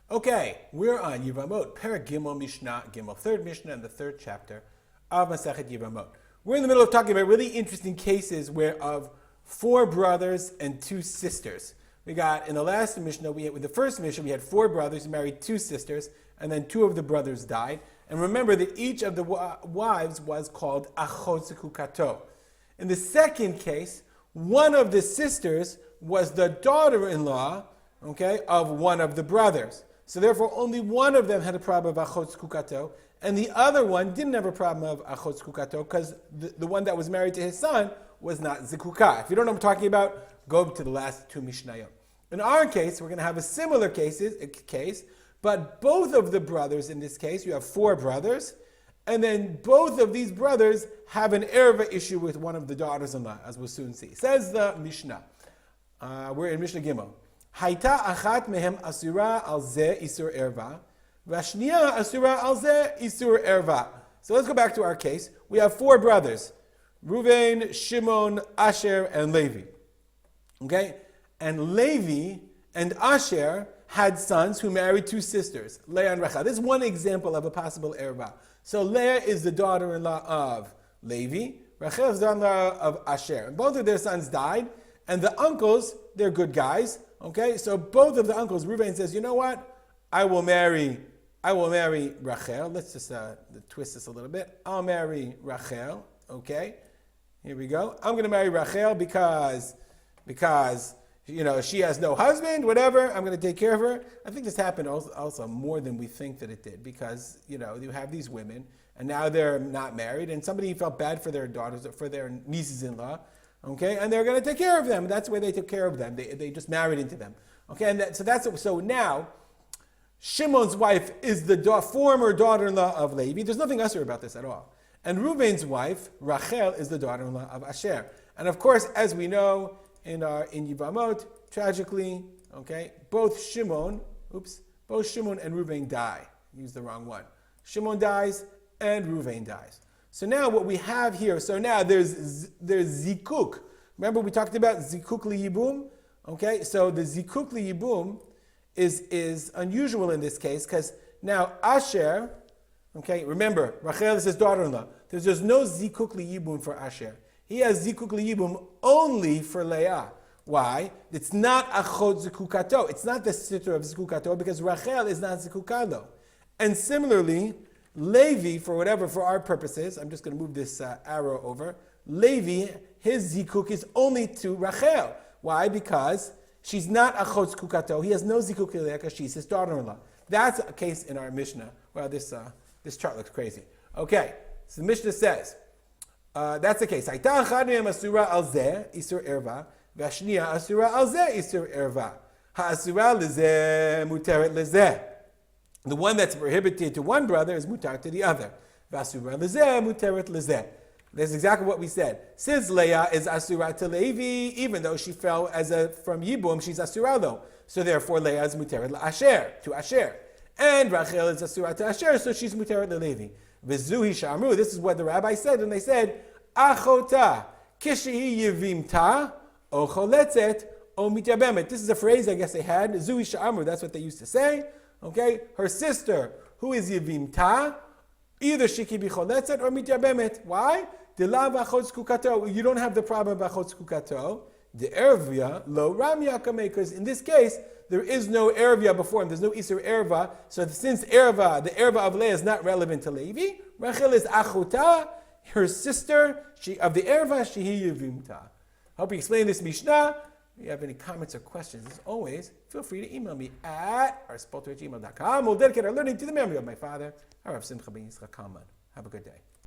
Okay, we're on Yevamot, Perek Gimel Mishnah Gimel, third Mishnah in the third chapter of Masechet Yevamot. We're in the middle of talking about really interesting cases where of 4 brothers and 2 sisters. We got in the last Mishnah, with the first Mishnah, we had 4 brothers who married 2 sisters, and then 2 of the brothers died. And remember that each of the wives was called Achot Zekukato. In the second case, one of the sisters was the daughter-in-law, of one of the brothers. So therefore, only one of them had a problem of Achot Zekukato, and the other one didn't have a problem of Achot Zekukato because the one that was married to his son was not Zekuka. If you don't know what I'm talking about, go to the last 2 Mishnayot. In our case, we're going to have a similar case, but both of the brothers in this case, you have 4 brothers, and then both of these brothers have an erva issue with one of the daughters-in-law, as we'll soon see. Says the Mishnah. We're in Mishnah Gimel. Haita achat mehem asura al ze isur erva, vashniya asura al ze isur erva. So let's go back to our case. We have 4 brothers: Reuven, Shimon, Asher, and Levi. Okay, and Levi and Asher had sons who married 2 sisters, Leah and Rachel. This is one example of a possible erva. So Leah is the daughter-in-law of Levi, Rachel is the daughter-in-law of Asher. And both of their sons died, and the uncles, they're good guys. Okay, so both of the uncles, Reuven says, you know what? I will marry Rachel. Let's just twist this a little bit. I'll marry Rachel. Okay, here we go. I'm going to marry Rachel because she has no husband, whatever. I'm going to take care of her. I think this happened also more than we think that it did because, you have these women and now they're not married and somebody felt bad for their daughters, for their nieces-in-law. Okay, and they're going to take care of them. That's the way they took care of them. They just married into them. Okay, and so now Shimon's wife is the former daughter-in-law of Levi. There's nothing usher about this at all. And Reuven's wife, Rachel, is the daughter-in-law of Asher. And of course, as we know in Yevamot, tragically, both Shimon and Reuven die. Use the wrong one. Shimon dies and Reuven dies. So now what we have here, there's zikuk. Remember we talked about zikuk liyibum? Okay, so the zikuk liyibum is unusual in this case because now Asher, remember Rachel is his daughter-in-law. There's no zikuk liyibum for Asher. He has zikuk liyibum only for Leah. Why? It's not achot zekukato. It's not the sister of zekukato because Rachel is not zekukado. And similarly, Levi, for our purposes, I'm just going to move this arrow over. Levi, his zikuk is only to Rachel. Why? Because she's not achot zekukato. He has no zikuk Leah because she's his daughter-in-law. That's a case in our Mishnah. Wow, this chart looks crazy. Okay, so the Mishnah says, that's the case. Haita achad mehem asura al zeh isur erva, v'ashniya asura al zeh isur erva. Ha'asura lezeh muteret lezeh. The one that's prohibited to one brother is mutar to the other. V'asura lezeh muteret lezeh. That's exactly what we said. Since Leah is asura to Levi, even though she fell from Yibum, she's asura though. So therefore Leah is muteret to Asher. And Rachel is asura to Asher, so she's muteret to Levi. V'zuhi shamru, this is what the rabbi said, and they said, Achota, kishihi yevimta, o choletzet, o mityabemet. This is a phrase I guess they had, Zuhi shamru, that's what they used to say. Her sister, who is yevimta, either she can be choletzet or mityabemet. Why? You don't have the problem of achot zekukato. The ervia lo ramya kameh, because in this case there is no ervia before him. There's no isur erva. So since the erva of Leah is not relevant to Levi, Rachel is achota, her sister of the erva, shehi yevimta. Hope you explain this Mishnah. If you have any comments or questions, as always, feel free to email me at arspalter@gmail.com. We'll dedicate our learning to the memory of my father, Harav Simcha ben Yitzchak Kalman. Have a good day.